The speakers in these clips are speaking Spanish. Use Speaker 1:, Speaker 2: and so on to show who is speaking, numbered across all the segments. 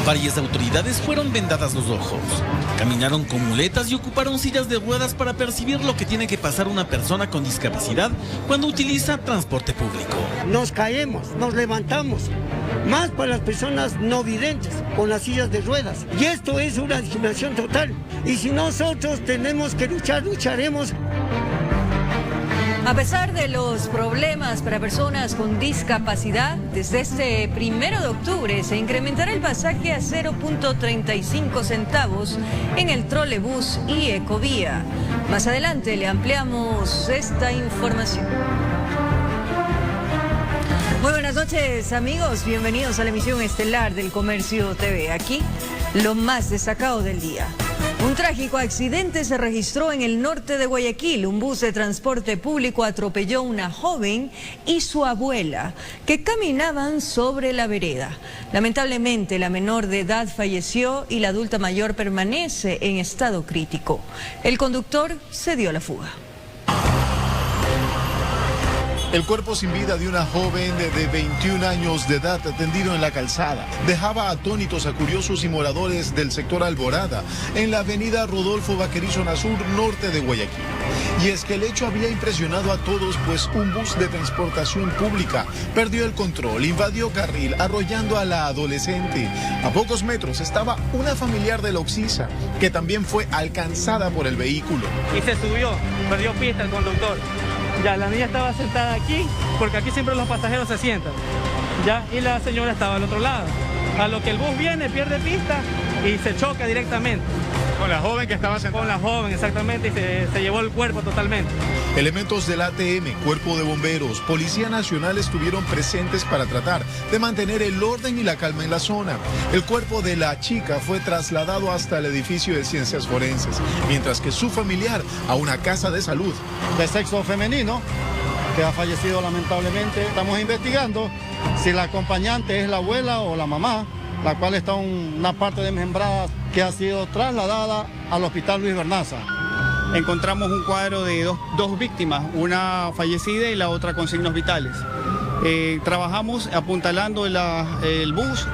Speaker 1: Varias autoridades fueron vendadas los ojos. Caminaron con muletas y ocuparon sillas de ruedas para percibir lo que tiene que pasar una persona con discapacidad cuando utiliza transporte público.
Speaker 2: Nos caemos, nos levantamos, más para las personas no videntes, con las sillas de ruedas. Y esto es una discriminación total. Y si nosotros tenemos que luchar, lucharemos.
Speaker 3: A pesar de los problemas para personas con discapacidad, desde este 1 de octubre se incrementará el pasaje a 0.35 centavos en el trolebús y Ecovía. Más adelante le ampliamos esta información. Muy buenas noches, amigos. Bienvenidos a la emisión estelar del Comercio TV. Aquí, lo más destacado del día. Un trágico accidente se registró en el norte de Guayaquil. Un bus de transporte público atropelló a una joven y su abuela, que caminaban sobre la vereda. Lamentablemente, la menor de edad falleció y la adulta mayor permanece en estado crítico. El conductor se dio a la fuga.
Speaker 4: El cuerpo sin vida de una joven de 21 años de edad tendido en la calzada dejaba atónitos a curiosos y moradores del sector Alborada, en la avenida Rodolfo Vaquerizo Sur, norte de Guayaquil. Y es que el hecho había impresionado a todos, pues un bus de transportación pública perdió el control, invadió carril, arrollando a la adolescente. A pocos metros estaba una familiar de la Oxisa, que también fue alcanzada por el vehículo.
Speaker 5: Y se subió, perdió pista el conductor. Ya, la niña estaba sentada aquí, porque aquí siempre los pasajeros se sientan. Ya, y la señora estaba al otro lado. A lo que el bus viene, pierde pista y se choca directamente.
Speaker 4: Con la joven que estaba sentada.
Speaker 5: Con la joven, exactamente, y se llevó el cuerpo totalmente.
Speaker 4: Elementos del ATM, Cuerpo de Bomberos, Policía Nacional estuvieron presentes para tratar de mantener el orden y la calma en la zona. El cuerpo de la chica fue trasladado hasta el edificio de Ciencias Forenses, mientras que su familiar a una casa de salud.
Speaker 6: De sexo femenino, que ha fallecido lamentablemente. Estamos investigando si la acompañante es la abuela o la mamá, la cual está una parte desmembrada que ha sido trasladada al hospital Luis Bernaza.
Speaker 7: Encontramos un cuadro de dos víctimas, una fallecida y la otra con signos vitales. Trabajamos apuntalando el bus,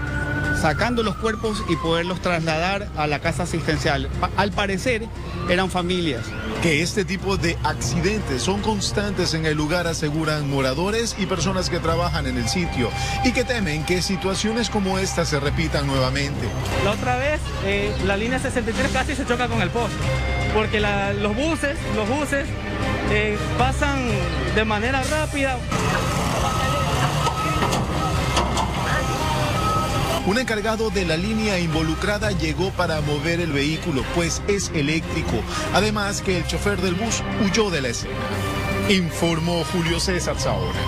Speaker 7: sacando los cuerpos y poderlos trasladar a la casa asistencial. Al parecer eran familias.
Speaker 4: Que este tipo de accidentes son constantes en el lugar, aseguran moradores y personas que trabajan en el sitio, y que temen que situaciones como esta se repitan nuevamente.
Speaker 5: La otra vez, la línea 63 casi se choca con el poste, porque los buses pasan de manera rápida.
Speaker 4: Un encargado de la línea involucrada llegó para mover el vehículo, pues es eléctrico. Además que el chofer del bus huyó de la escena. Informó Julio César Saora.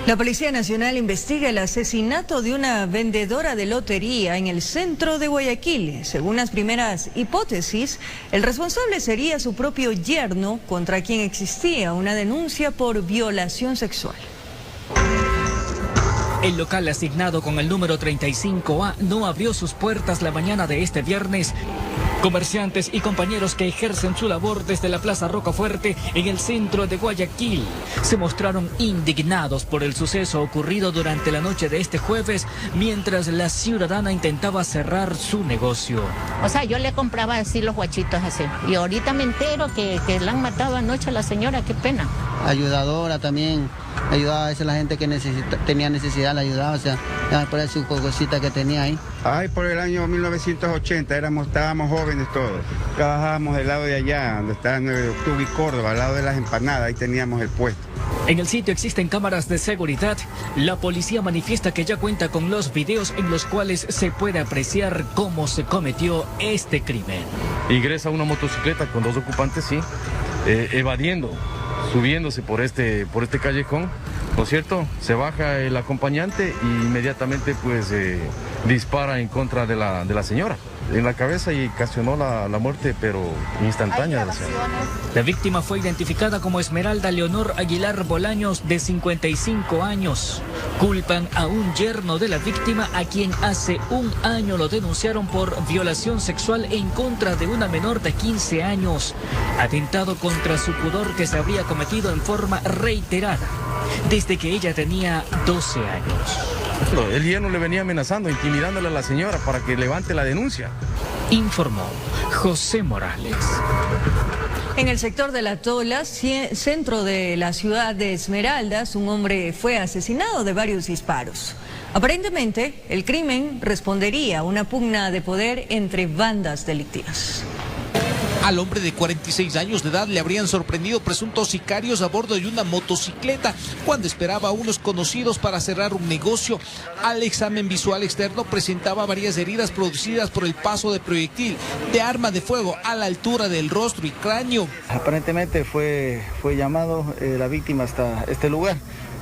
Speaker 3: La Policía Nacional investiga el asesinato de una vendedora de lotería en el centro de Guayaquil. Según las primeras hipótesis, el responsable sería su propio yerno, contra quien existía una denuncia por violación sexual.
Speaker 8: El local asignado con el número 35A no abrió sus puertas la mañana de este viernes. Comerciantes y compañeros que ejercen su labor desde la Plaza Rocafuerte en el centro de Guayaquil se mostraron indignados por el suceso ocurrido durante la noche de este jueves, mientras la ciudadana intentaba cerrar su negocio.
Speaker 9: O sea, yo le compraba así los guachitos así, y ahorita me entero que la han matado anoche a la señora, qué pena.
Speaker 10: Ayudadora también, ayudaba a veces la gente que tenía necesidad, la ayudaba, o sea, por su cosita que tenía ahí.
Speaker 11: Ay, por el año 1980 estábamos jóvenes todos. Trabajábamos del lado de allá, donde está 9 de octubre y Córdoba, al lado de las empanadas, ahí teníamos el puesto.
Speaker 8: En el sitio existen cámaras de seguridad. La policía manifiesta que ya cuenta con los videos en los cuales se puede apreciar cómo se cometió este crimen.
Speaker 12: Ingresa una motocicleta con dos ocupantes, sí, evadiendo, subiéndose por este callejón, ¿no es cierto? Se baja el acompañante y inmediatamente pues dispara en contra de la señora en la cabeza y ocasionó la muerte, pero instantánea de la señora.
Speaker 8: La víctima fue identificada como Esmeralda Leonor Aguilar Bolaños, de 55 años. Culpan a un yerno de la víctima, a quien hace un año lo denunciaron por violación sexual en contra de una menor de 15 años. Atentado contra su pudor que se habría cometido en forma reiterada desde que ella tenía 12 años.
Speaker 12: El yerno le venía amenazando, intimidándole a la señora para que levante la denuncia.
Speaker 8: Informó José Morales.
Speaker 3: En el sector de La Tola, centro de la ciudad de Esmeraldas, un hombre fue asesinado de varios disparos. Aparentemente, el crimen respondería a una pugna de poder entre bandas delictivas.
Speaker 13: Al hombre de 46 años de edad le habrían sorprendido presuntos sicarios a bordo de una motocicleta cuando esperaba a unos conocidos para cerrar un negocio. Al examen visual externo presentaba varias heridas producidas por el paso de proyectil de arma de fuego a la altura del rostro y cráneo.
Speaker 10: Aparentemente fue llamado la víctima hasta este lugar,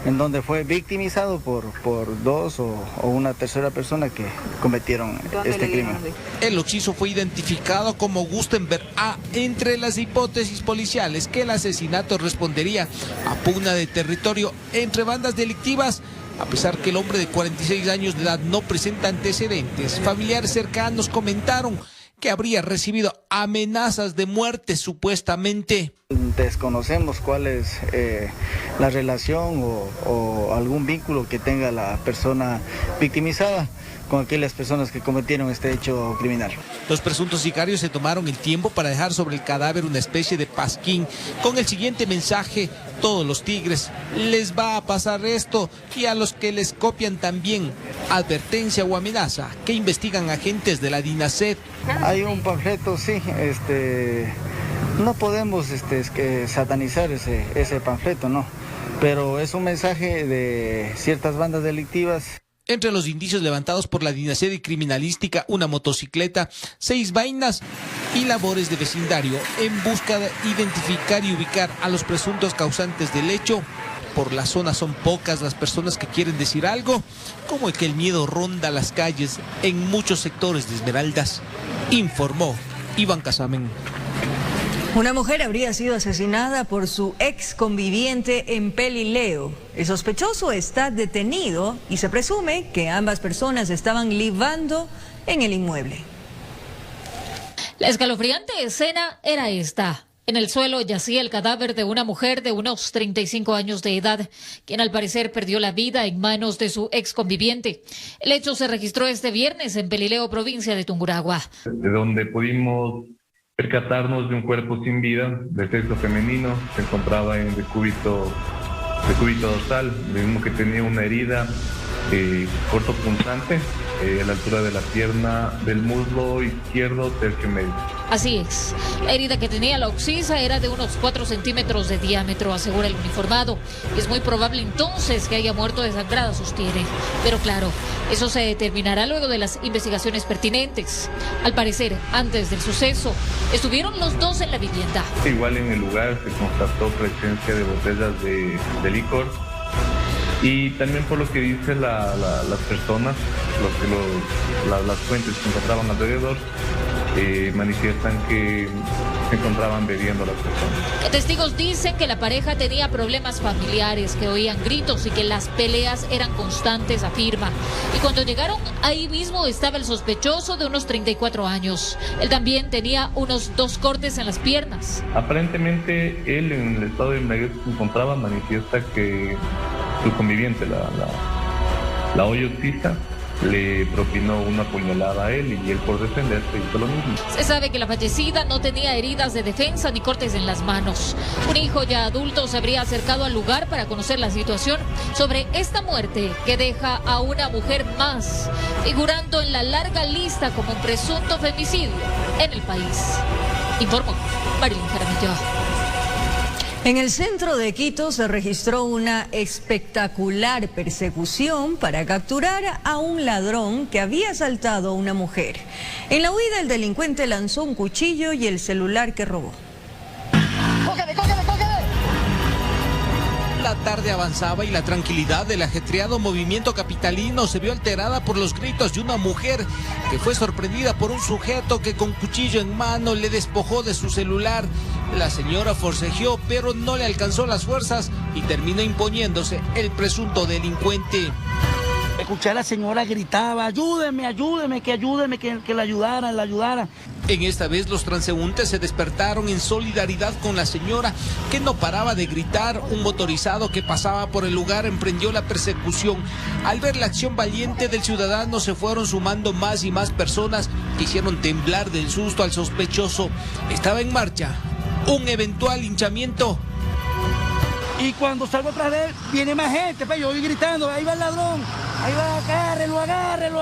Speaker 10: en donde fue victimizado por dos o una tercera persona que cometieron este crimen.
Speaker 13: El occiso fue identificado como Gustenberg A. Entre las hipótesis policiales que el asesinato respondería a pugna de territorio entre bandas delictivas. A pesar que el hombre de 46 años de edad no presenta antecedentes, familiares cercanos comentaron que habría recibido amenazas de muerte supuestamente.
Speaker 10: Desconocemos cuál es la relación o algún vínculo que tenga la persona victimizada con aquellas personas que cometieron este hecho criminal.
Speaker 13: Los presuntos sicarios se tomaron el tiempo para dejar sobre el cadáver una especie de pasquín con el siguiente mensaje: todos los tigres les va a pasar esto, y a los que les copian también, advertencia o amenaza que investigan agentes de la DINASED.
Speaker 10: Hay un panfleto, sí, no podemos satanizar ese panfleto, no, pero es un mensaje de ciertas bandas delictivas.
Speaker 13: Entre los indicios levantados por la DINASED y criminalística, una motocicleta, 6 vainas y labores de vecindario en busca de identificar y ubicar a los presuntos causantes del hecho. Por la zona son pocas las personas que quieren decir algo, como que el miedo ronda las calles en muchos sectores de Esmeraldas, informó Iván Casamen.
Speaker 3: Una mujer habría sido asesinada por su ex conviviente en Pelileo. El sospechoso está detenido y se presume que ambas personas estaban libando en el inmueble.
Speaker 14: La escalofriante escena era esta. En el suelo yacía el cadáver de una mujer de unos 35 años de edad, quien al parecer perdió la vida en manos de su ex conviviente. El hecho se registró este viernes en Pelileo, provincia de Tungurahua.
Speaker 15: De donde pudimos percatarnos de un cuerpo sin vida de sexo femenino. Se encontraba en decúbito dorsal, el mismo que tenía una herida corto punzante a la altura de la pierna del muslo izquierdo, tercio medio.
Speaker 14: Así es, la herida que tenía la occisa era de unos 4 centímetros de diámetro, asegura el uniformado. Y es muy probable entonces que haya muerto desangrada, sostiene. Pero claro, eso se determinará luego de las investigaciones pertinentes. Al parecer, antes del suceso, estuvieron los dos en la vivienda.
Speaker 15: Igual en el lugar se constató presencia de botellas de licor. Y también por lo que dicen las personas, las fuentes que se encontraban alrededor, manifiestan que se encontraban bebiendo las personas.
Speaker 14: Testigos dicen que la pareja tenía problemas familiares, que oían gritos y que las peleas eran constantes, afirma. Y cuando llegaron, ahí mismo estaba el sospechoso de unos 34 años. Él también tenía unos 2 cortes en las piernas.
Speaker 15: Aparentemente, él en el estado de embriaguez que se encontraba manifiesta que su conviviente, la hoy occisa, le propinó una puñalada a él y él por defenderse hizo lo mismo.
Speaker 14: Se sabe que la fallecida no tenía heridas de defensa ni cortes en las manos. Un hijo ya adulto se habría acercado al lugar para conocer la situación sobre esta muerte que deja a una mujer más, figurando en la larga lista como un presunto femicidio en el país. Informó Marilyn Jaramillo.
Speaker 3: En el centro de Quito se registró una espectacular persecución para capturar a un ladrón que había asaltado a una mujer. En la huida, el delincuente lanzó un cuchillo y el celular que robó.
Speaker 13: ¡Cógele! La tarde avanzaba y la tranquilidad del ajetreado movimiento capitalino se vio alterada por los gritos de una mujer que fue sorprendida por un sujeto que con cuchillo en mano le despojó de su celular. La señora forcejeó, pero no le alcanzó las fuerzas y terminó imponiéndose el presunto delincuente.
Speaker 16: Escuché a la señora gritaba, ayúdeme, que la ayudara.
Speaker 13: En esta vez los transeúntes se despertaron en solidaridad con la señora, que no paraba de gritar. Un motorizado que pasaba por el lugar emprendió la persecución. Al ver la acción valiente del ciudadano se fueron sumando más y más personas que hicieron temblar del susto al sospechoso. Estaba en marcha un eventual linchamiento.
Speaker 16: Y cuando salgo atrás de él, viene más gente, yo voy gritando, ahí va el ladrón, ahí va,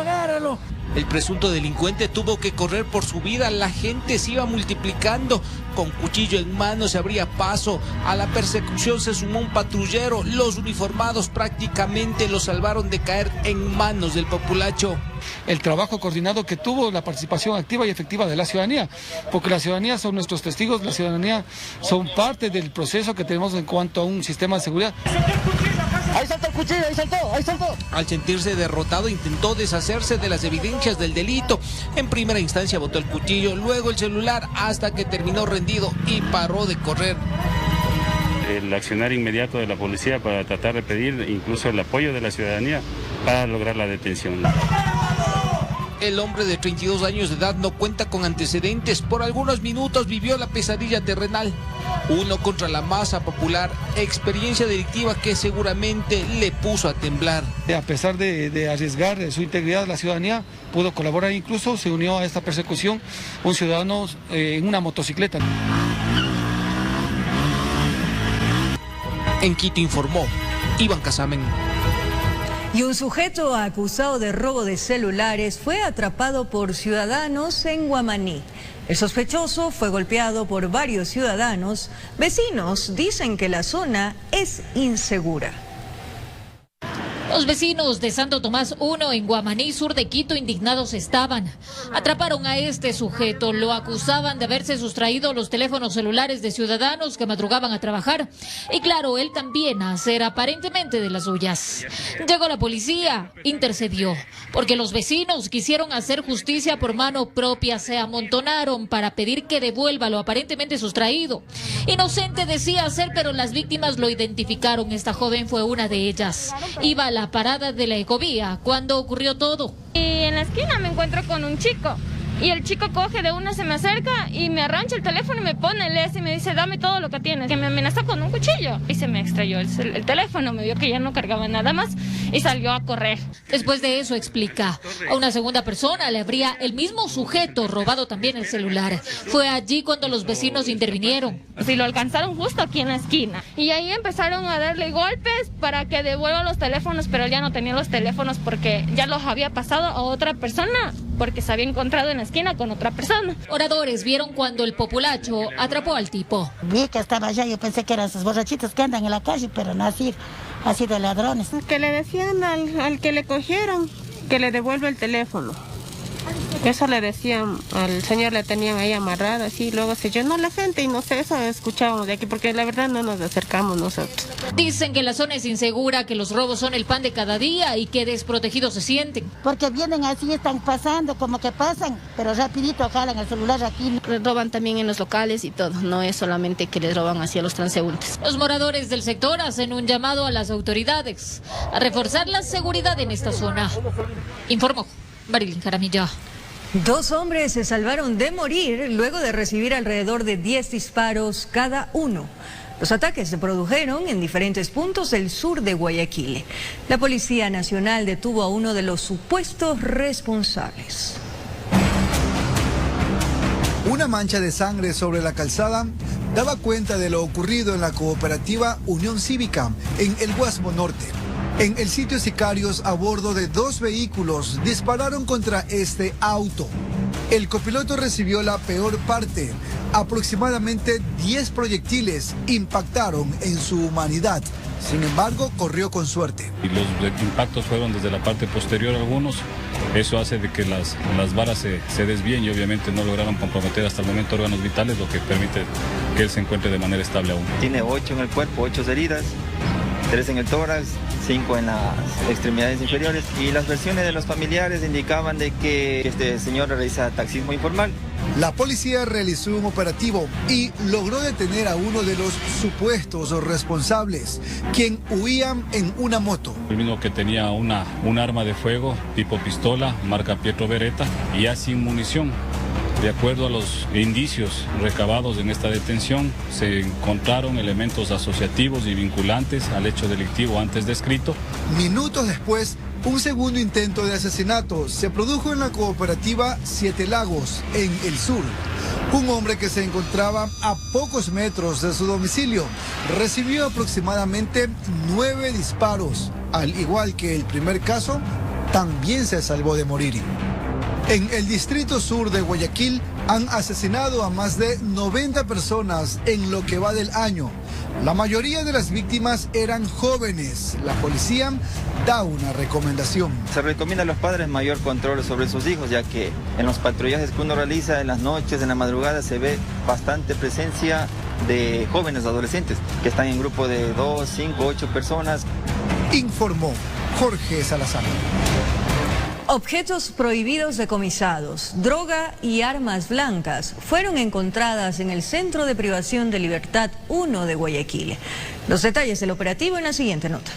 Speaker 16: agárrelo.
Speaker 13: El presunto delincuente tuvo que correr por su vida. La gente se iba multiplicando. Con cuchillo en mano se abría paso. A la persecución se sumó un patrullero. Los uniformados prácticamente lo salvaron de caer en manos del populacho.
Speaker 17: El trabajo coordinado que tuvo, la participación activa y efectiva de la ciudadanía, porque la ciudadanía son nuestros testigos, la ciudadanía son parte del proceso que tenemos en cuanto a un sistema de seguridad.
Speaker 16: Ahí saltó el cuchillo, ahí saltó.
Speaker 13: Al sentirse derrotado intentó deshacerse de las evidencias del delito. En primera instancia botó el cuchillo, luego el celular, hasta que terminó rendido y paró de correr.
Speaker 18: El accionar inmediato de la policía para tratar de pedir incluso el apoyo de la ciudadanía para lograr la detención.
Speaker 13: El hombre de 32 años de edad no cuenta con antecedentes. Por algunos minutos vivió la pesadilla terrenal. Uno contra la masa popular, experiencia delictiva que seguramente le puso a temblar.
Speaker 17: A pesar de arriesgar su integridad, la ciudadanía pudo colaborar, incluso se unió a esta persecución un ciudadano en una motocicleta.
Speaker 13: En Quito informó Iván Casamen.
Speaker 3: Y un sujeto acusado de robo de celulares fue atrapado por ciudadanos en Guamaní. El sospechoso fue golpeado por varios ciudadanos. Vecinos dicen que la zona es insegura.
Speaker 14: Los vecinos de Santo Tomás 1 en Guamaní, sur de Quito, indignados estaban. Atraparon a este sujeto, lo acusaban de haberse sustraído los teléfonos celulares de ciudadanos que madrugaban a trabajar. Y claro, él también a hacer aparentemente de las suyas. Llegó la policía, intercedió, porque los vecinos quisieron hacer justicia por mano propia, se amontonaron para pedir que devuelva lo aparentemente sustraído. Inocente decía ser, pero las víctimas lo identificaron. Esta joven fue una de ellas. Iba a la parada de la Ecovía cuando ocurrió todo.
Speaker 19: Y en la esquina me encuentro con un chico y el chico coge de una, se me acerca y me arrancha el teléfono y me pone el S y me dice dame todo lo que tienes, que me amenazó con un cuchillo y se me extrayó el teléfono, me vio que ya no cargaba nada más y salió a correr.
Speaker 14: Después de eso, explica, a una segunda persona le habría el mismo sujeto robado también el celular. Fue allí cuando los vecinos intervinieron.
Speaker 19: Sí, lo alcanzaron justo aquí en la esquina y ahí empezaron a darle golpes para que devuelva los teléfonos, pero él ya no tenía los teléfonos porque ya los había pasado a otra persona porque se había encontrado en la esquina con otra persona.
Speaker 14: Oradores vieron cuando el populacho atrapó al tipo.
Speaker 20: Vi que estaba allá, yo pensé que eran esos borrachitos que andan en la calle, pero no así de ladrones.
Speaker 21: Que le decían al que le cogieron que le devuelva el teléfono. Eso le decían, al señor le tenían ahí amarrado, así, luego se llenó la gente y no sé, eso escuchábamos de aquí, porque la verdad no nos acercamos nosotros.
Speaker 14: Dicen que la zona es insegura, que los robos son el pan de cada día y que desprotegidos se sienten.
Speaker 20: Porque vienen así, están pasando, como que pasan, pero rapidito jalan el celular aquí.
Speaker 22: Les roban también en los locales y todo, no es solamente que les roban así a los transeúntes.
Speaker 14: Los moradores del sector hacen un llamado a las autoridades a reforzar la seguridad en esta zona. Informó Marilyn Jaramillo.
Speaker 3: 2 hombres se salvaron de morir luego de recibir alrededor de 10 disparos cada uno. Los ataques se produjeron en diferentes puntos del sur de Guayaquil. La Policía Nacional detuvo a uno de los supuestos responsables.
Speaker 23: Una mancha de sangre sobre la calzada daba cuenta de lo ocurrido en la cooperativa Unión Cívica en el Guasmo Norte. En el sitio, sicarios a bordo de 2 vehículos dispararon contra este auto. El copiloto recibió la peor parte. Aproximadamente 10 proyectiles impactaron en su humanidad. Sin embargo, corrió con suerte.
Speaker 24: Y los impactos fueron desde la parte posterior algunos. Eso hace de que las varas se desvíen y obviamente no lograron comprometer hasta el momento órganos vitales, lo que permite que él se encuentre de manera estable aún.
Speaker 10: Tiene 8 en el cuerpo, 8 heridas, 3 en el tórax, 5 en las extremidades inferiores, y las versiones de los familiares indicaban de que este señor realiza taxismo informal.
Speaker 23: La policía realizó un operativo y logró detener a uno de los supuestos responsables, quien huía en una moto.
Speaker 24: El mismo que tenía un arma de fuego tipo pistola, marca Pietro Beretta, y ya sin munición. De acuerdo a los indicios recabados en esta detención, se encontraron elementos asociativos y vinculantes al hecho delictivo antes descrito.
Speaker 23: Minutos después, un segundo intento de asesinato se produjo en la cooperativa Siete Lagos, en el sur. Un hombre que se encontraba a pocos metros de su domicilio recibió aproximadamente 9 disparos. Al igual que el primer caso, también se salvó de morir. En el distrito sur de Guayaquil han asesinado a más de 90 personas en lo que va del año. La mayoría de las víctimas eran jóvenes. La policía da una recomendación.
Speaker 1: Se recomienda a los padres mayor control sobre sus hijos, ya que en los patrullajes que uno realiza en las noches, en la madrugada, se ve bastante presencia de jóvenes adolescentes que están en grupo de 2, 5, 8 personas.
Speaker 23: Informó Jorge Salazar.
Speaker 3: Objetos prohibidos decomisados, droga y armas blancas fueron encontradas en el Centro de Privación de Libertad 1 de Guayaquil. Los detalles del operativo en la siguiente nota.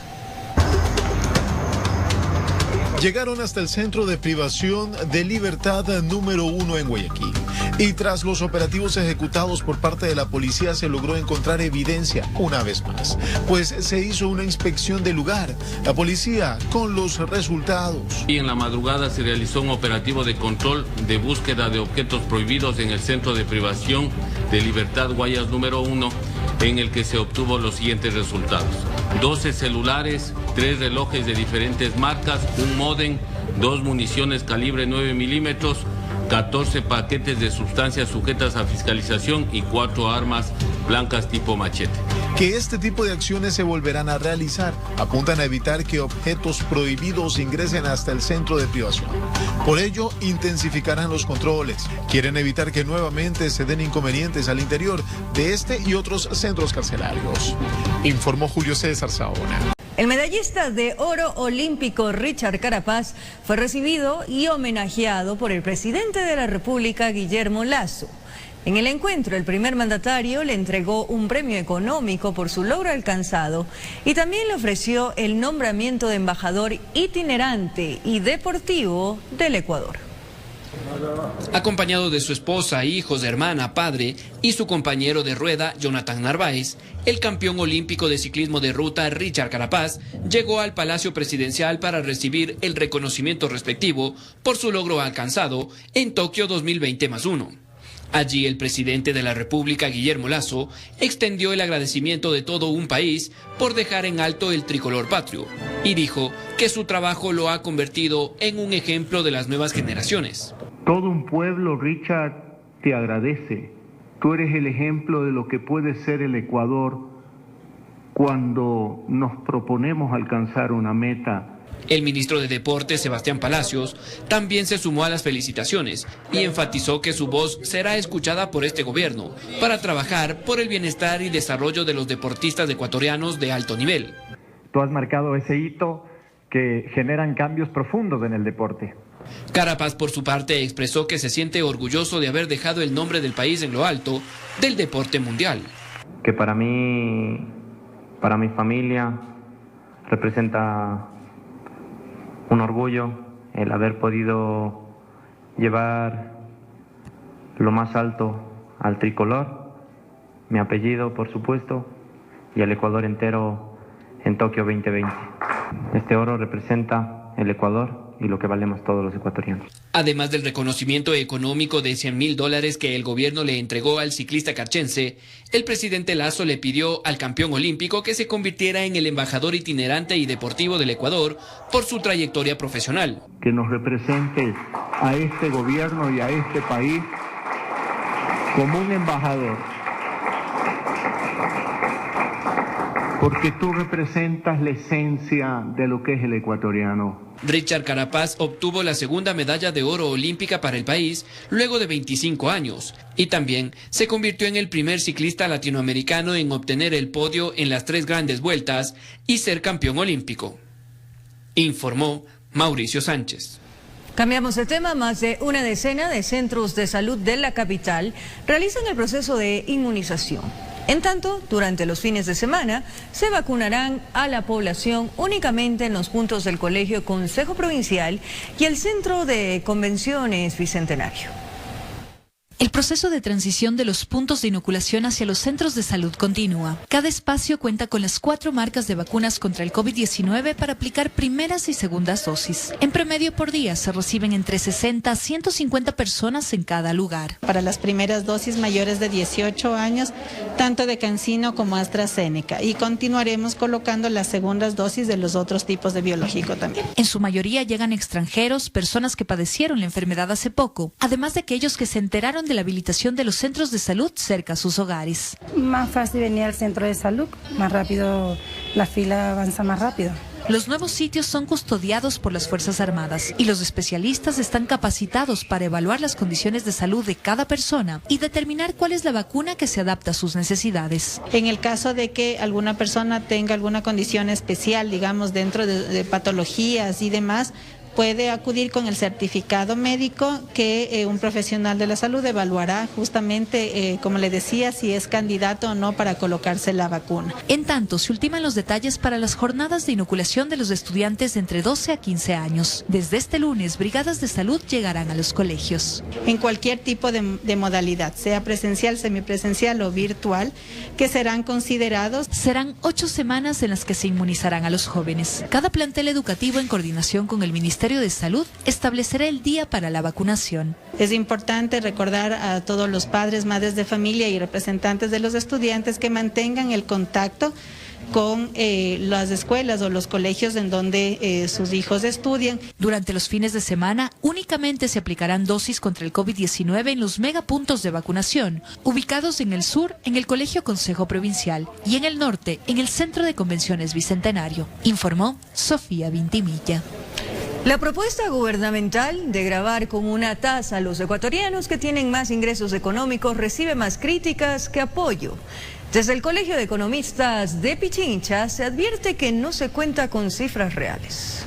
Speaker 4: Llegaron hasta el Centro de Privación de Libertad número 1 en Guayaquil. Y tras los operativos ejecutados por parte de la policía se logró encontrar evidencia una vez más, pues se hizo una inspección del lugar. La policía con los resultados.
Speaker 2: Y en la madrugada se realizó un operativo de control de búsqueda de objetos prohibidos en el Centro de Privación de Libertad Guayas número 1, en el que se obtuvo los siguientes resultados: 12 celulares, 3 relojes de diferentes marcas, un módem, 2 municiones calibre 9 milímetros, 14 paquetes de sustancias sujetas a fiscalización y 4 armas blancas tipo machete.
Speaker 4: Que este tipo de acciones se volverán a realizar. Apuntan a evitar que objetos prohibidos ingresen hasta el centro de privación. Por ello, intensificarán los controles. Quieren evitar que nuevamente se den inconvenientes al interior de este y otros centros carcelarios. Informó Julio César Saona.
Speaker 3: El medallista de oro olímpico Richard Carapaz fue recibido y homenajeado por el presidente de la República, Guillermo Lasso. En el encuentro, el primer mandatario le entregó un premio económico por su logro alcanzado y también le ofreció el nombramiento de embajador itinerante y deportivo del Ecuador.
Speaker 6: Acompañado de su esposa, hijos, hermana, padre y su compañero de rueda, Jonathan Narváez, el campeón olímpico de ciclismo de ruta, Richard Carapaz, llegó al Palacio Presidencial para recibir el reconocimiento respectivo por su logro alcanzado en Tokio 2020+1. Allí el presidente de la República, Guillermo Lasso, extendió el agradecimiento de todo un país por dejar en alto el tricolor patrio y dijo que su trabajo lo ha convertido en un ejemplo de las nuevas generaciones.
Speaker 7: Todo un pueblo, Richard, te agradece. Tú eres el ejemplo de lo que puede ser el Ecuador cuando nos proponemos alcanzar una meta.
Speaker 6: El ministro de Deportes, Sebastián Palacios, también se sumó a las felicitaciones y enfatizó que su voz será escuchada por este gobierno para trabajar por el bienestar y desarrollo de los deportistas ecuatorianos de alto nivel.
Speaker 25: Tú has marcado ese hito que generan cambios profundos en el deporte.
Speaker 6: Carapaz, por su parte, expresó que se siente orgulloso de haber dejado el nombre del país en lo alto del deporte mundial.
Speaker 25: Que para mí, para mi familia, representa un orgullo el haber podido llevar lo más alto al tricolor, mi apellido, por supuesto, y al Ecuador entero en Tokio 2020. Este oro representa el Ecuador y lo que valemos todos los ecuatorianos.
Speaker 6: Además del reconocimiento económico de $100,000 que el gobierno le entregó al ciclista carchense, el presidente Lasso le pidió al campeón olímpico que se convirtiera en el embajador itinerante y deportivo del Ecuador por su trayectoria profesional.
Speaker 7: Que nos represente a este gobierno y a este país como un embajador, porque tú representas la esencia de lo que es el ecuatoriano.
Speaker 6: Richard Carapaz obtuvo la segunda medalla de oro olímpica para el país luego de 25 años y también se convirtió en el primer ciclista latinoamericano en obtener el podio en las 3 grandes vueltas y ser campeón olímpico. Informó Mauricio Sánchez.
Speaker 3: Cambiamos de tema. Más de una decena de centros de salud de la capital realizan el proceso de inmunización. En tanto, durante los fines de semana se vacunarán a la población únicamente en los puntos del Colegio Consejo Provincial y el Centro de Convenciones Bicentenario.
Speaker 5: El proceso de transición de los puntos de inoculación hacia los centros de salud continúa. Cada espacio cuenta con las 4 marcas de vacunas contra el COVID-19 para aplicar primeras y segundas dosis. En promedio por día se reciben entre 60 a 150 personas en cada lugar.
Speaker 8: Para las primeras dosis mayores de 18 años, tanto de CanSino como AstraZeneca. Y continuaremos colocando las segundas dosis de los otros tipos de biológico también.
Speaker 5: En su mayoría llegan extranjeros, personas que padecieron la enfermedad hace poco, además de aquellos que se enteraron de la habilitación de los centros de salud cerca a sus hogares.
Speaker 9: Más fácil venir al centro de salud, más rápido, la fila avanza más rápido.
Speaker 5: Los nuevos sitios son custodiados por las Fuerzas Armadas y los especialistas están capacitados para evaluar las condiciones de salud de cada persona y determinar cuál es la vacuna que se adapta a sus necesidades.
Speaker 8: En el caso de que alguna persona tenga alguna condición especial, digamos dentro de patologías y demás, puede acudir con el certificado médico que un profesional de la salud evaluará justamente, como le decía, si es candidato o no para colocarse la vacuna.
Speaker 5: En tanto, se ultiman los detalles para las jornadas de inoculación de los estudiantes de entre 12 a 15 años. Desde este lunes, brigadas de salud llegarán a los colegios.
Speaker 8: En cualquier tipo de modalidad, sea presencial, semipresencial o virtual, que serán considerados.
Speaker 5: Serán 8 semanas en las que se inmunizarán a los jóvenes. Cada plantel educativo, en coordinación con el Ministerio de Salud, establecerá el día para la vacunación.
Speaker 8: Es importante recordar a todos los padres, madres de familia y representantes de los estudiantes que mantengan el contacto con las escuelas o los colegios en donde sus hijos estudian.
Speaker 5: Durante los fines de semana, únicamente se aplicarán dosis contra el COVID-19 en los megapuntos de vacunación, ubicados en el sur, en el Colegio Consejo Provincial, y en el norte, en el Centro de Convenciones Bicentenario, informó Sofía Vintimilla.
Speaker 3: La propuesta gubernamental de gravar con una tasa a los ecuatorianos que tienen más ingresos económicos recibe más críticas que apoyo. Desde el Colegio de Economistas de Pichincha se advierte que no se cuenta con cifras reales.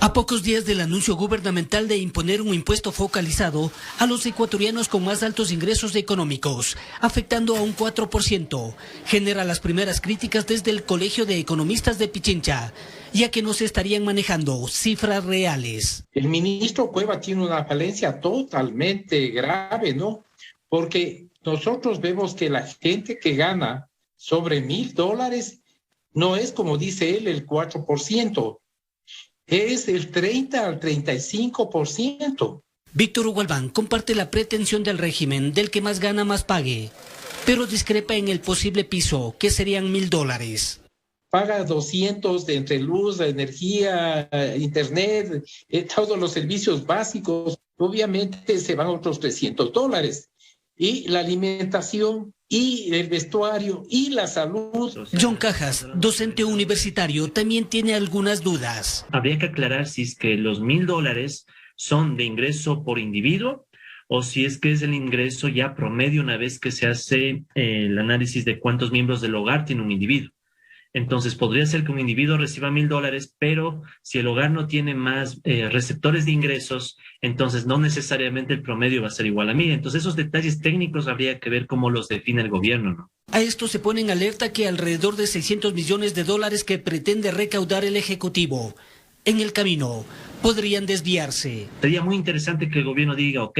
Speaker 11: A pocos días del anuncio gubernamental de imponer un impuesto focalizado a los ecuatorianos con más altos ingresos económicos, afectando a un 4%, genera las primeras críticas desde el Colegio de Economistas de Pichincha, ya que no se estarían manejando cifras reales.
Speaker 12: El ministro Cueva tiene una falencia totalmente grave, ¿no? Porque nosotros vemos que la gente que gana sobre $1,000 no es, como dice él, el 4%. Es el 30 al 35%.
Speaker 11: Víctor Ugalván comparte la pretensión del régimen del que más gana más pague, pero discrepa en el posible piso, que serían $1,000.
Speaker 12: Paga 200 de entre luz, energía, internet, todos los servicios básicos. Obviamente se van otros $300. Y la alimentación, y el vestuario, y la salud.
Speaker 11: John Cajas, docente universitario, también tiene algunas dudas.
Speaker 26: Habría que aclarar si es que los $1,000 son de ingreso por individuo o si es que es el ingreso ya promedio una vez que se hace el análisis de cuántos miembros del hogar tiene un individuo. Entonces podría ser que un individuo reciba $1,000, pero si el hogar no tiene más receptores de ingresos, entonces no necesariamente el promedio va a ser igual a 1,000. Entonces esos detalles técnicos habría que ver cómo los define el gobierno, ¿no?
Speaker 11: A esto se pone en alerta que alrededor de $600 millones que pretende recaudar el Ejecutivo en el camino podrían desviarse.
Speaker 26: Sería muy interesante que el gobierno diga, ok,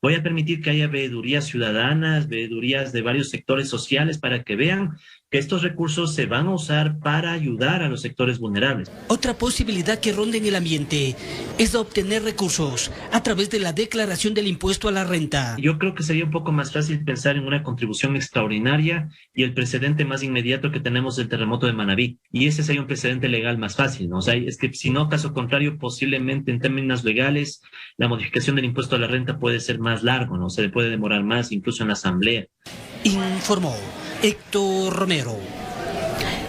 Speaker 26: voy a permitir que haya veedurías ciudadanas, veedurías de varios sectores sociales para que vean que estos recursos se van a usar para ayudar a los sectores vulnerables.
Speaker 11: Otra posibilidad que ronda en el ambiente es obtener recursos a través de la declaración del impuesto a la renta.
Speaker 26: Yo creo que sería un poco más fácil pensar en una contribución extraordinaria y el precedente más inmediato que tenemos es el terremoto de Manabí. Y ese sería un precedente legal más fácil, ¿no? O sea, es que si no, caso contrario, posiblemente en términos legales, la modificación del impuesto a la renta puede ser más largo, ¿no? Se le puede demorar más, incluso en la asamblea.
Speaker 11: Informó Héctor Romero.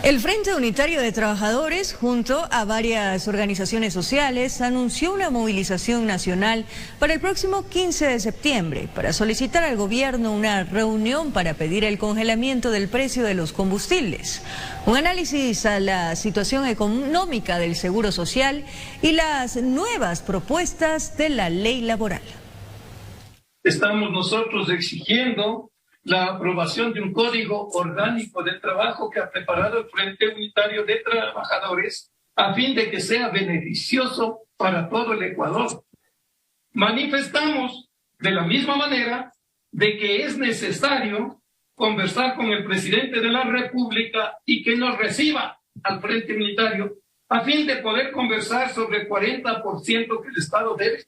Speaker 3: El Frente Unitario de Trabajadores, junto a varias organizaciones sociales, anunció una movilización nacional para el próximo 15 de septiembre para solicitar al gobierno una reunión para pedir el congelamiento del precio de los combustibles, un análisis a la situación económica del Seguro Social y las nuevas propuestas de la ley laboral.
Speaker 27: Estamos nosotros exigiendo la aprobación de un código orgánico de trabajo que ha preparado el Frente Unitario de Trabajadores a fin de que sea beneficioso para todo el Ecuador. Manifestamos de la misma manera de que es necesario conversar con el presidente de la República y que nos reciba al Frente Unitario a fin de poder conversar sobre el 40% que el Estado debe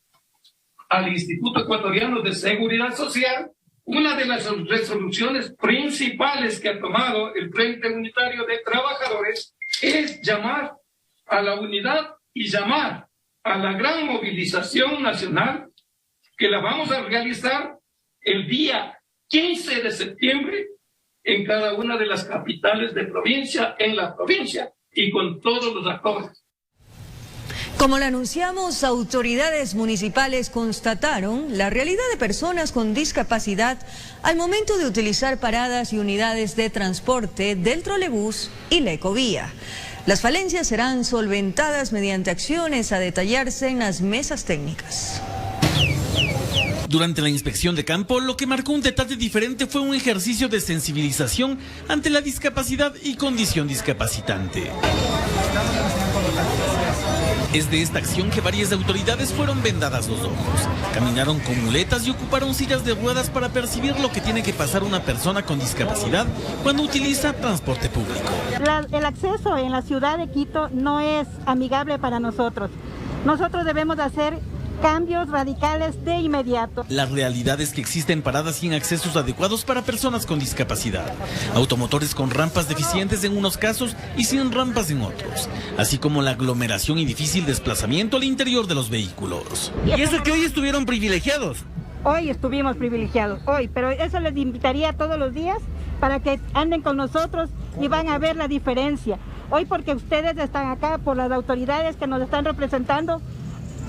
Speaker 27: al Instituto Ecuatoriano de Seguridad Social. Una de las resoluciones principales que ha tomado el Frente Unitario de Trabajadores es llamar a la unidad y llamar a la gran movilización nacional que la vamos a realizar el día 15 de septiembre en cada una de las capitales de provincia, en la provincia y con todos los actores.
Speaker 3: Como lo anunciamos, autoridades municipales constataron la realidad de personas con discapacidad al momento de utilizar paradas y unidades de transporte del trolebús y la ecovía. Las falencias serán solventadas mediante acciones a detallarse en las mesas técnicas.
Speaker 13: Durante la inspección de campo, lo que marcó un detalle diferente fue un ejercicio de sensibilización ante la discapacidad y condición discapacitante. Es de esta acción que varias autoridades fueron vendadas los ojos. Caminaron con muletas y ocuparon sillas de ruedas para percibir lo que tiene que pasar una persona con discapacidad cuando utiliza transporte público.
Speaker 15: El acceso en la ciudad de Quito no es amigable para nosotros. Nosotros debemos hacer cambios radicales de inmediato.
Speaker 13: La realidad es que existen paradas sin accesos adecuados para personas con discapacidad, automotores con rampas deficientes en unos casos y sin rampas en otros, así como la aglomeración y difícil desplazamiento al interior de los vehículos.
Speaker 15: Y eso que hoy estuvieron privilegiados. Hoy estuvimos privilegiados, pero eso les invitaría todos los días para que anden con nosotros y van a ver la diferencia. Hoy porque ustedes están acá, por las autoridades que nos están representando,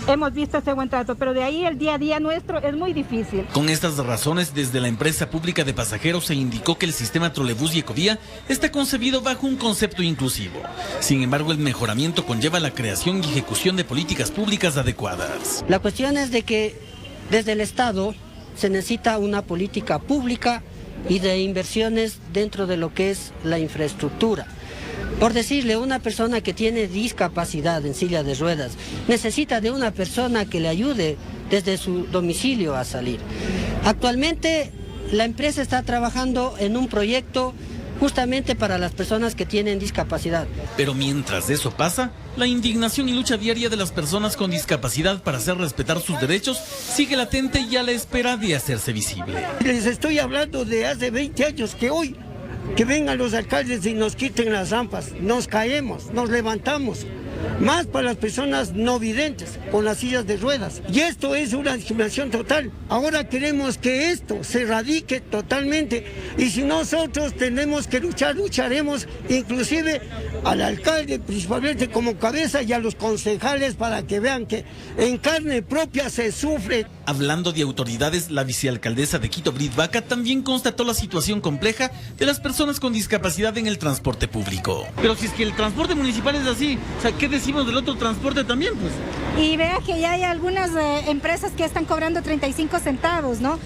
Speaker 15: hemos visto ese buen trato, pero de ahí el día a día nuestro es muy difícil.
Speaker 13: Con estas razones, desde la empresa pública de pasajeros se indicó que el sistema trolebús y ecovía está concebido bajo un concepto inclusivo. Sin embargo, el mejoramiento conlleva la creación y ejecución de políticas públicas adecuadas.
Speaker 16: La cuestión es de que desde el Estado se necesita una política pública y de inversiones dentro de lo que es la infraestructura. Por decirle, una persona que tiene discapacidad en silla de ruedas necesita de una persona que le ayude desde su domicilio a salir. Actualmente la empresa está trabajando en un proyecto justamente para las personas que tienen discapacidad.
Speaker 13: Pero mientras eso pasa, la indignación y lucha diaria de las personas con discapacidad para hacer respetar sus derechos sigue latente y a la espera de hacerse visible.
Speaker 17: Les estoy hablando de hace 20 años que hoy que vengan los alcaldes y nos quiten las rampas, nos caemos, nos levantamos, más para las personas no videntes, con las sillas de ruedas. Y esto es una discriminación total. Ahora queremos que esto se erradique totalmente y si nosotros tenemos que luchar, lucharemos inclusive al alcalde principalmente como cabeza y a los concejales para que vean que en carne propia se sufre.
Speaker 13: Hablando de autoridades, la vicealcaldesa de Quito, Brit Vaca, también constató la situación compleja de las personas con discapacidad en el transporte público.
Speaker 18: Pero si es que el transporte municipal es así, o sea, ¿qué decimos del otro transporte también, pues?
Speaker 15: Y vea que ya hay algunas empresas que están cobrando 35 centavos, ¿no?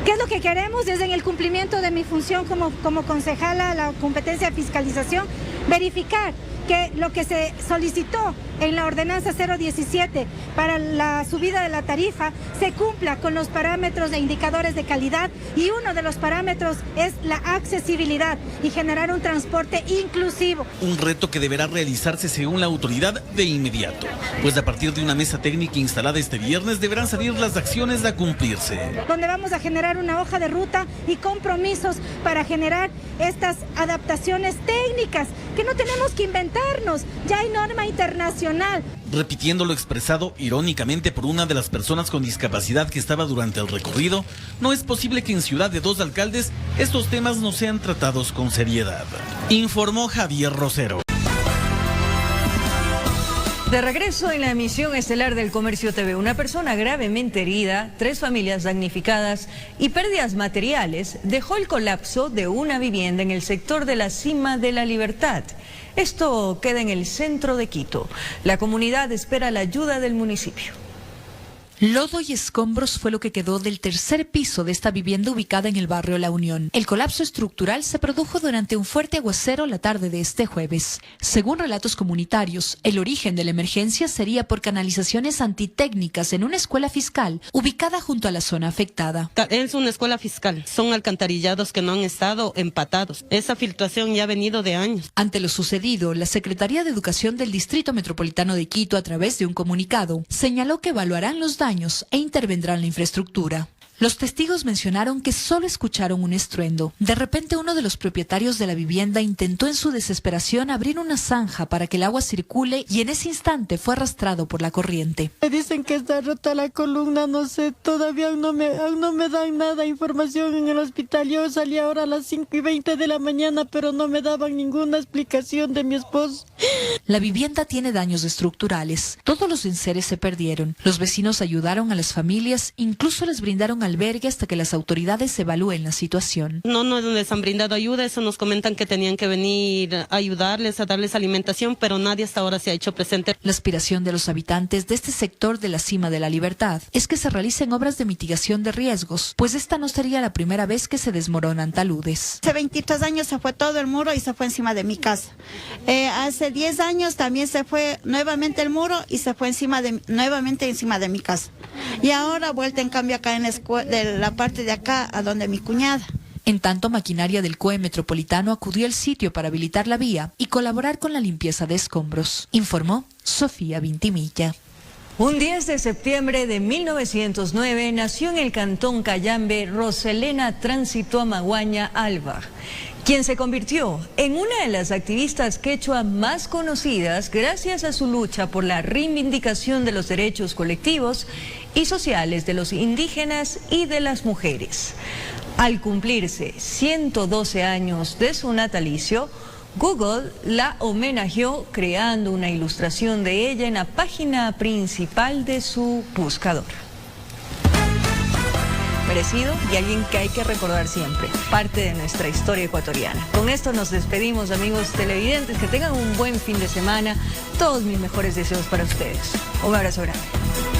Speaker 15: ¿Qué es lo que queremos? Desde en el cumplimiento de mi función como concejala, la competencia de fiscalización, verificar que lo que se solicitó en la ordenanza 017 para la subida de la tarifa se cumpla con los parámetros de indicadores de calidad y uno de los parámetros es la accesibilidad y generar un transporte inclusivo.
Speaker 13: Un reto que deberá realizarse según la autoridad de inmediato, pues a partir de una mesa técnica instalada este viernes deberán salir las acciones a cumplirse.
Speaker 15: Donde vamos a generar una hoja de ruta y compromisos para generar estas adaptaciones técnicas que no tenemos que inventarnos, ya hay norma internacional.
Speaker 13: Repitiendo lo expresado irónicamente por una de las personas con discapacidad que estaba durante el recorrido, no es posible que en Ciudad de dos alcaldes estos temas no sean tratados con seriedad. Informó Javier Rosero.
Speaker 3: De regreso en la emisión estelar del Comercio TV, una persona gravemente herida, 3 familias damnificadas y pérdidas materiales dejó el colapso de una vivienda en el sector de la Cima de la Libertad. Esto queda en el centro de Quito. La comunidad espera la ayuda del municipio.
Speaker 5: Lodo y escombros fue lo que quedó del tercer piso de esta vivienda ubicada en el barrio La Unión. El colapso estructural se produjo durante un fuerte aguacero la tarde de este jueves. Según relatos comunitarios, el origen de la emergencia sería por canalizaciones antitécnicas en una escuela fiscal ubicada junto a la zona afectada.
Speaker 10: Es una escuela fiscal, son alcantarillados que no han estado empatados. Esa filtración ya ha venido de años.
Speaker 5: Ante lo sucedido, la Secretaría de Educación del Distrito Metropolitano de Quito, a través de un comunicado, señaló que evaluarán los daños e intervendrán la infraestructura. Los testigos mencionaron que solo escucharon un estruendo. De repente, uno de los propietarios de la vivienda intentó en su desesperación abrir una zanja para que el agua circule y en ese instante fue arrastrado por la corriente.
Speaker 14: Me dicen que está rota la columna, no sé, todavía aún no me dan nada información en el hospital. Yo salí ahora a las 5:20 de la mañana, pero no me daban ninguna explicación de mi esposo.
Speaker 5: La vivienda tiene daños estructurales. Todos los enseres se perdieron. Los vecinos ayudaron a las familias, incluso les brindaron albergue hasta que las autoridades evalúen la situación.
Speaker 10: No les han brindado ayuda, eso nos comentan que tenían que venir a ayudarles, a darles alimentación, pero nadie hasta ahora se ha hecho presente.
Speaker 5: La aspiración de los habitantes de este sector de la Cima de la Libertad es que se realicen obras de mitigación de riesgos, pues esta no sería la primera vez que se desmoronan taludes.
Speaker 19: Hace 23 años se fue todo el muro y se fue encima de mi casa. Hace 10 años también se fue nuevamente el muro y se fue nuevamente encima de mi casa. Y ahora vuelta en cambio acá en de la parte de acá a donde mi cuñada.
Speaker 5: En tanto, maquinaria del COE Metropolitano acudió al sitio para habilitar la vía y colaborar con la limpieza de escombros, informó Sofía Vintimilla.
Speaker 3: Un 10 de septiembre de 1909 nació en el cantón Cayambe Roselena Tránsito Amaguaña Alba, quien se convirtió en una de las activistas quechua más conocidas gracias a su lucha por la reivindicación de los derechos colectivos y sociales de los indígenas y de las mujeres. Al cumplirse 112 años de su natalicio, Google la homenajeó creando una ilustración de ella en la página principal de su buscador. Merecido y alguien que hay que recordar siempre, parte de nuestra historia ecuatoriana. Con esto nos despedimos, amigos televidentes, que tengan un buen fin de semana. Todos mis mejores deseos para ustedes. Un abrazo grande.